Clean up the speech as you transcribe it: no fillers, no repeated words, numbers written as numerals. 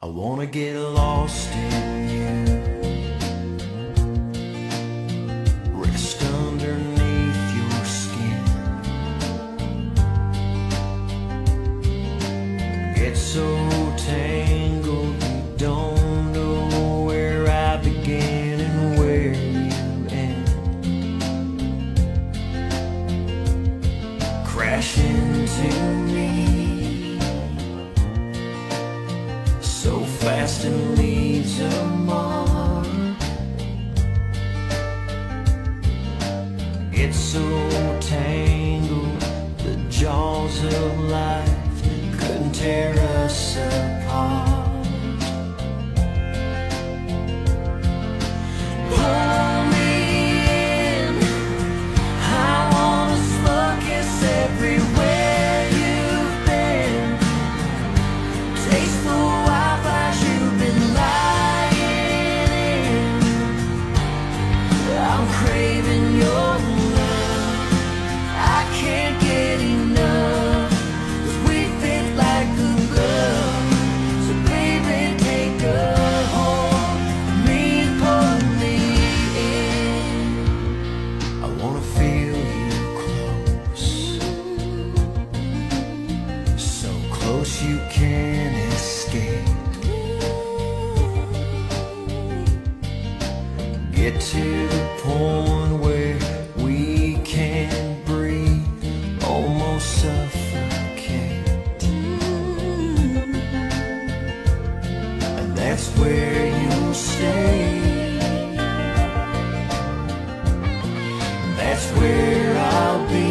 I wanna get lost in you, rest underneath your skin, get so tangled you don't know where I begin and where you end, crash into me so fast and leaves a mark. It's so tangled, the jaws of life couldn't tear us apart. Pull me in, I wanna slow kiss everywhere you've been. Taste the wildfires you've been lying in. I'm craving your love, I can't get enough, 'cause we fit like the glove. So baby, take a hold of me and pull me in. I wanna feel you close, so close you can't escape. Get to the point where we can't breathe, almost suffocate, and that's where you'll stay. That's where I'll be.